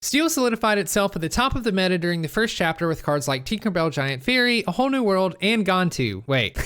Steel solidified itself at the top of the meta during the first chapter with cards like Tinkerbell Giant Fairy, A Whole New World, and Gone To. Wait.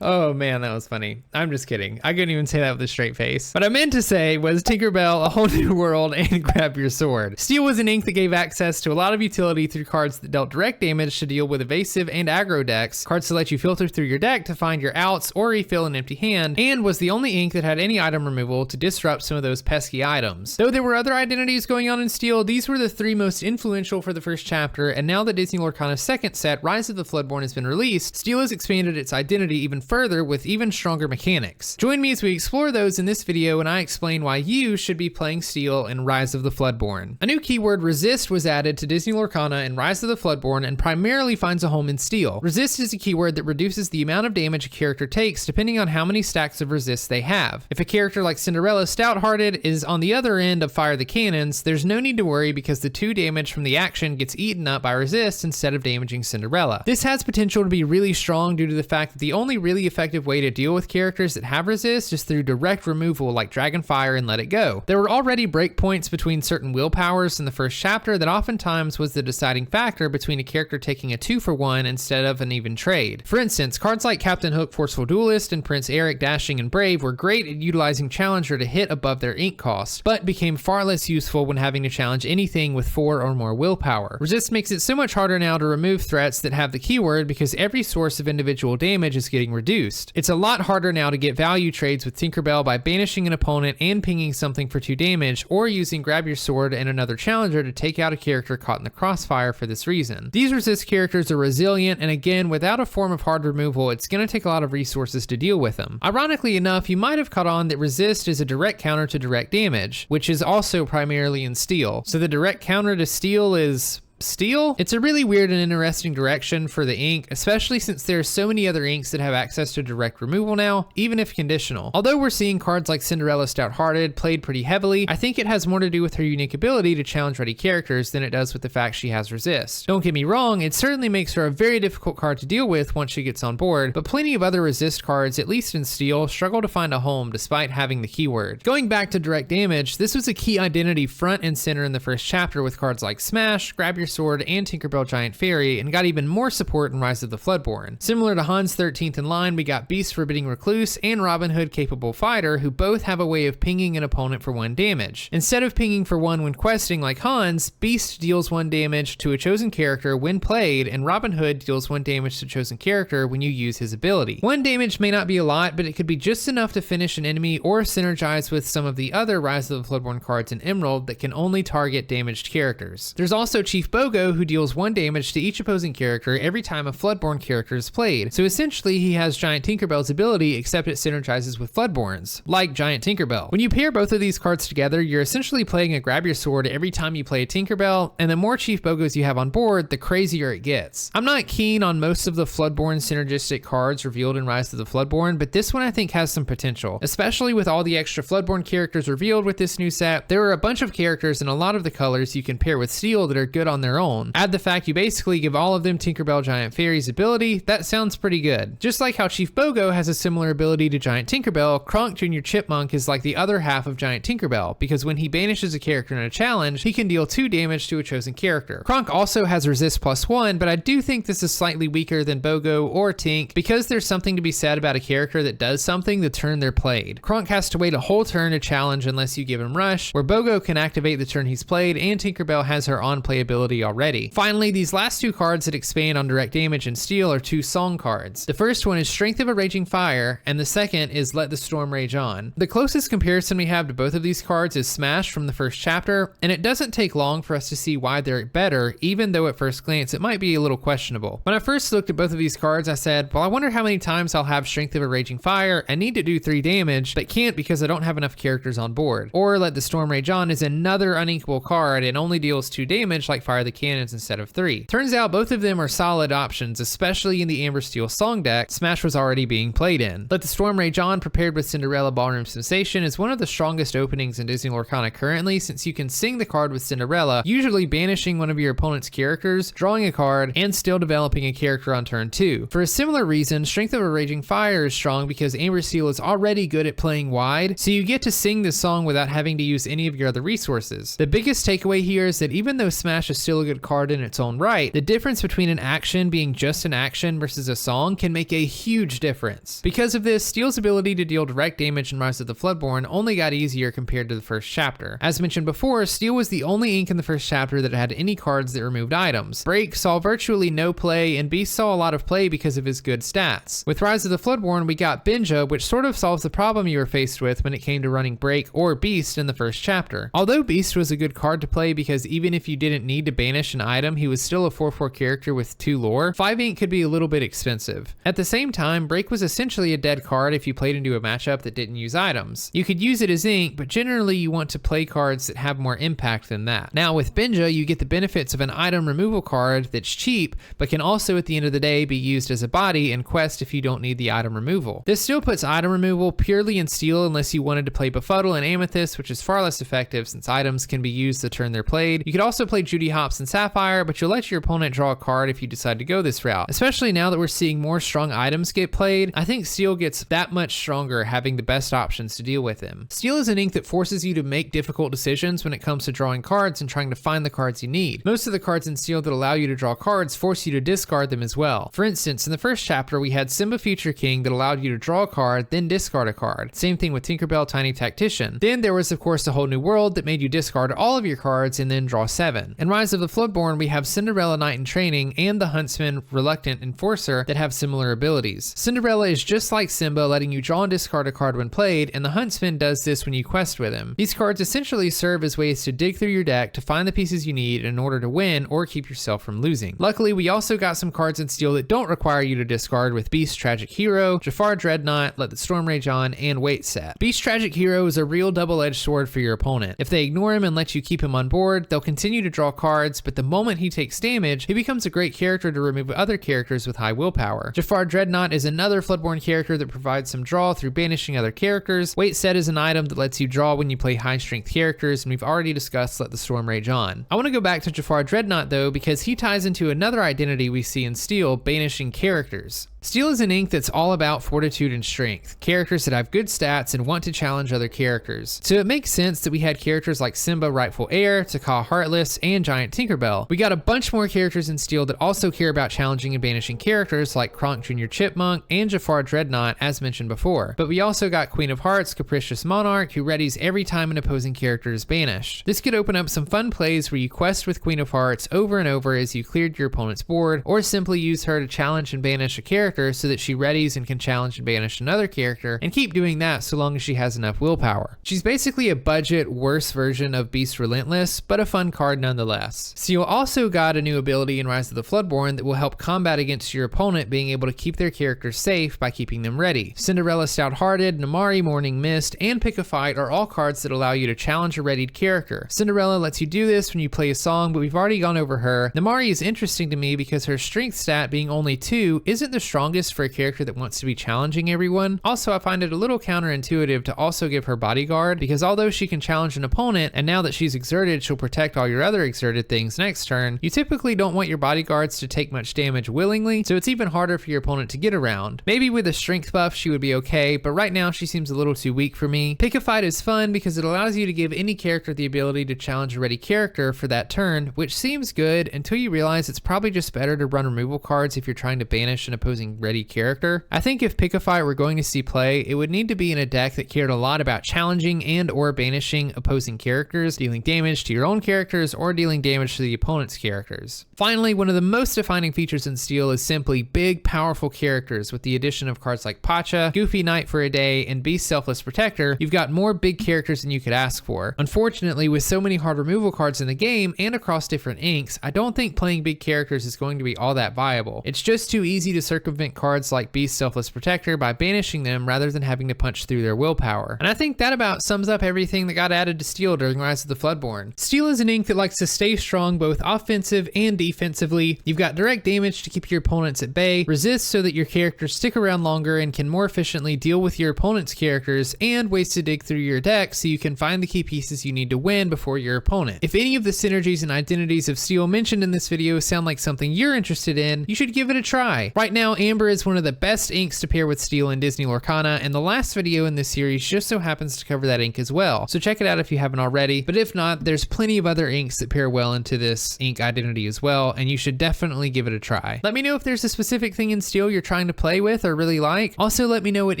Oh man, that was funny. I'm just kidding. I couldn't even say that with a straight face. What I meant to say was Tinkerbell, A Whole New World, and Grab Your Sword. Steel was an ink that gave access to a lot of utility through cards that dealt direct damage to deal with evasive and aggro decks, cards to let you filter through your deck to find your outs or refill an empty hand, and was the only ink that had any item removal to disrupt some of those pesky items. Though there were other identities going on in Steel, these were the three most influential for the first chapter, and now that Disney Lorcana's second set, Rise of the Floodborn, has been released, Steel has expanded its identity even further with even stronger mechanics. Join me as we explore those in this video and I explain why you should be playing Steel in Rise of the Floodborn. A new keyword, Resist, was added to Disney Lorcana in Rise of the Floodborn and primarily finds a home in Steel. Resist is a keyword that reduces the amount of damage a character takes depending on how many stacks of resist they have. If a character like Cinderella Stout-Hearted is on the other end of Fire the Cannons, there's no need to worry because the 2 damage from the action gets eaten up by resist instead of damaging Cinderella. This has potential to be really strong due to the fact that the only really effective way to deal with characters that have resist is through direct removal like Dragonfire and Let It Go. There were already breakpoints between certain willpowers in the first chapter that oftentimes was the deciding factor between a character taking a 2-for-1 instead of an even trade. For instance, cards like Captain Hook Forceful Duelist and Prince Eric Dashing and Brave were great at utilizing Challenger to hit above their ink cost, but became far less useful when having to challenge anything with 4 or more willpower. Resist makes it so much harder now to remove threats that have the keyword because every source of individual damage is getting reduced. It's a lot harder now to get value trades with Tinkerbell by banishing an opponent and pinging something for 2 damage, or using Grab Your Sword and another Challenger to take out a character caught in the crossfire for this reason. These resist characters are resilient, and again, without a form of hard removal, it's going to take a lot of resources to deal with them. Ironically enough, you might have caught on that resist is a direct counter to direct damage, which is also primarily in Steel. So the direct counter to Steel is Steel? It's a really weird and interesting direction for the ink, especially since there are so many other inks that have access to direct removal now, even if conditional. Although we're seeing cards like Cinderella Stout-Hearted played pretty heavily, I think it has more to do with her unique ability to challenge ready characters than it does with the fact she has resist. Don't get me wrong, it certainly makes her a very difficult card to deal with once she gets on board, but plenty of other resist cards, at least in Steel, struggle to find a home despite having the keyword. Going back to direct damage, this was a key identity front and center in the first chapter with cards like Smash, Grab Your Sword, and Tinkerbell Giant Fairy, and got even more support in Rise of the Floodborn. Similar to Han's 13th in line, we got Beast Forbidding Recluse and Robin Hood Capable Fighter, who both have a way of pinging an opponent for 1 damage. Instead of pinging for 1 when questing like Hans, Beast deals 1 damage to a chosen character when played, and Robin Hood deals 1 damage to a chosen character when you use his ability. 1 damage may not be a lot, but it could be just enough to finish an enemy or synergize with some of the other Rise of the Floodborn cards in Emerald that can only target damaged characters. There's also Chief Bogo, who deals 1 damage to each opposing character every time a Floodborn character is played. So essentially he has Giant Tinkerbell's ability, except it synergizes with Floodborns, like Giant Tinkerbell. When you pair both of these cards together, you're essentially playing a Grab Your Sword every time you play a Tinkerbell, and the more Chief Bogos you have on board, the crazier it gets. I'm not keen on most of the Floodborn synergistic cards revealed in Rise of the Floodborn, but this one I think has some potential, especially with all the extra Floodborn characters revealed with this new set. There are a bunch of characters and a lot of the colors you can pair with Steel that are good on their own. Add the fact you basically give all of them Tinkerbell Giant Fairy's ability, that sounds pretty good. Just like how Chief Bogo has a similar ability to Giant Tinkerbell, Kronk Jr. Chipmunk is like the other half of Giant Tinkerbell, because when he banishes a character in a challenge, he can deal 2 damage to a chosen character. Kronk also has resist +1, but I do think this is slightly weaker than Bogo or Tink, because there's something to be said about a character that does something the turn they're played. Kronk has to wait a whole turn to challenge unless you give him Rush, where Bogo can activate the turn he's played, and Tinkerbell has her on-play ability already. Finally, these last 2 cards that expand on direct damage and Steel are 2 song cards. The first one is Strength of a Raging Fire, and the second is Let the Storm Rage On. The closest comparison we have to both of these cards is Smash from the first chapter, and it doesn't take long for us to see why they're better, even though at first glance it might be a little questionable. When I first looked at both of these cards, I said, well, I wonder how many times I'll have Strength of a Raging Fire and need to do 3 damage, but can't because I don't have enough characters on board. Or Let the Storm Rage On is another unequal card and only deals 2 damage like Fire the the cannons instead of 3. Turns out both of them are solid options, especially in the Amber Steel song deck Smash was already being played in. Let the Storm Rage On, prepared with Cinderella Ballroom Sensation, is one of the strongest openings in Disney Lorcana currently, since you can sing the card with Cinderella, usually banishing one of your opponent's characters, drawing a card, and still developing a character on turn 2. For a similar reason, Strength of a Raging Fire is strong because Amber Steel is already good at playing wide, so you get to sing this song without having to use any of your other resources. The biggest takeaway here is that even though Smash is still a good card in its own right, the difference between an action being just an action versus a song can make a huge difference. Because of this, Steel's ability to deal direct damage in Rise of the Floodborn only got easier compared to the first chapter. As mentioned before, Steel was the only ink in the first chapter that had any cards that removed items. Break saw virtually no play, and Beast saw a lot of play because of his good stats. With Rise of the Floodborn, we got Benja, which sort of solves the problem you were faced with when it came to running Break or Beast in the first chapter. Although Beast was a good card to play because even if you didn't need to banish an item, he was still a 4/4 character with 2 lore, 5 ink could be a little bit expensive. At the same time, Break was essentially a dead card if you played into a matchup that didn't use items. You could use it as ink, but generally you want to play cards that have more impact than that. Now with Benja, you get the benefits of an item removal card that's cheap, but can also at the end of the day be used as a body in Quest if you don't need the item removal. This still puts item removal purely in Steel unless you wanted to play Befuddle and Amethyst, which is far less effective since items can be used the turn they're played. You could also play Judy Hopps and Sapphire, but you'll let your opponent draw a card if you decide to go this route. Especially now that we're seeing more strong items get played, I think Steel gets that much stronger having the best options to deal with him. Steel is an ink that forces you to make difficult decisions when it comes to drawing cards and trying to find the cards you need. Most of the cards in Steel that allow you to draw cards force you to discard them as well. For instance, in the first chapter we had Simba Future King that allowed you to draw a card, then discard a card. Same thing with Tinkerbell Tiny Tactician. Then there was of course a whole new world that made you discard all of your cards and then draw 7. In Rise of the Floodborn, we have Cinderella Knight in Training and the Huntsman Reluctant Enforcer that have similar abilities. Cinderella is just like Simba, letting you draw and discard a card when played, and the Huntsman does this when you quest with him. These cards essentially serve as ways to dig through your deck to find the pieces you need in order to win or keep yourself from losing. Luckily, we also got some cards in Steel that don't require you to discard with Beast Tragic Hero, Jafar Dreadnought, Let the Storm Rage On, and Wait Set. Beast Tragic Hero is a real double-edged sword for your opponent. If they ignore him and let you keep him on board, they'll continue to draw cards, but the moment he takes damage, he becomes a great character to remove other characters with high willpower. Jafar Dreadnought is another Floodborn character that provides some draw through banishing other characters. Wait Set is an item that lets you draw when you play high strength characters, and we've already discussed Let the Storm Rage On. I want to go back to Jafar Dreadnought though, because he ties into another identity we see in Steel, banishing characters. Steel is an ink that's all about fortitude and strength, characters that have good stats and want to challenge other characters. So it makes sense that we had characters like Simba Rightful Heir, Taka Heartless, and Giant Tinkerbell. We got a bunch more characters in Steel that also care about challenging and banishing characters like Kronk Jr. Chipmunk and Jafar Dreadnought as mentioned before. But we also got Queen of Hearts, Capricious Monarch, who readies every time an opposing character is banished. This could open up some fun plays where you quest with Queen of Hearts over and over as you cleared your opponent's board, or simply use her to challenge and banish a character so that she readies and can challenge and banish another character, and keep doing that so long as she has enough willpower. She's basically a budget, worse version of Beast Relentless, but a fun card nonetheless. Steel also got a new ability in Rise of the Floodborn that will help combat against your opponent being able to keep their characters safe by keeping them ready. Cinderella Stout-Hearted, Namari Morning Mist, and Pick a Fight are all cards that allow you to challenge a readied character. Cinderella lets you do this when you play a song, but we've already gone over her. Namari is interesting to me because her strength stat being only 2 isn't the strongest for a character that wants to be challenging everyone. Also, I find it a little counterintuitive to also give her Bodyguard, because although she can challenge an opponent, and now that she's exerted, she'll protect all your other exerted things next turn, you typically don't want your bodyguards to take much damage willingly, so it's even harder for your opponent to get around. Maybe with a strength buff she would be okay, but right now she seems a little too weak for me. Pick a Fight is fun because it allows you to give any character the ability to challenge a ready character for that turn, which seems good until you realize it's probably just better to run removal cards if you're trying to banish an opposing ready character. I think if Pick a Fight were going to see play, it would need to be in a deck that cared a lot about challenging and or banishing opposing characters, dealing damage to your own characters, or dealing damage to the opponent's characters. Finally, one of the most defining features in Steel is simply big, powerful characters. With the addition of cards like Pacha, Goofy Knight for a Day, and Beast Selfless Protector, you've got more big characters than you could ask for. Unfortunately, with so many hard removal cards in the game and across different inks, I don't think playing big characters is going to be all that viable. It's just too easy to circumvent prevent cards like Beast Selfless Protector by banishing them rather than having to punch through their willpower. And I think that about sums up everything that got added to Steel during Rise of the Floodborn. Steel is an ink that likes to stay strong both offensive and defensively. You've got direct damage to keep your opponents at bay, resist so that your characters stick around longer and can more efficiently deal with your opponent's characters, and ways to dig through your deck so you can find the key pieces you need to win before your opponent. If any of the synergies and identities of Steel mentioned in this video sound like something you're interested in, you should give it a try. Right now, Amber is one of the best inks to pair with Steel in Disney Lorcana, and the last video in this series just so happens to cover that ink as well. So check it out if you haven't already, but if not, there's plenty of other inks that pair well into this ink identity as well, and you should definitely give it a try. Let me know if there's a specific thing in Steel you're trying to play with or really like. Also, let me know what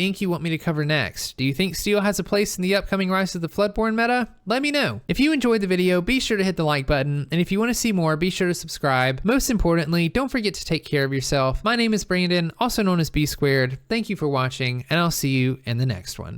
ink you want me to cover next. Do you think Steel has a place in the upcoming Rise of the Floodborn meta? Let me know. If you enjoyed the video, be sure to hit the like button, and if you want to see more, be sure to subscribe. Most importantly, don't forget to take care of yourself. My name is Brandon, also known as B Squared. Thank you for watching, and I'll see you in the next one.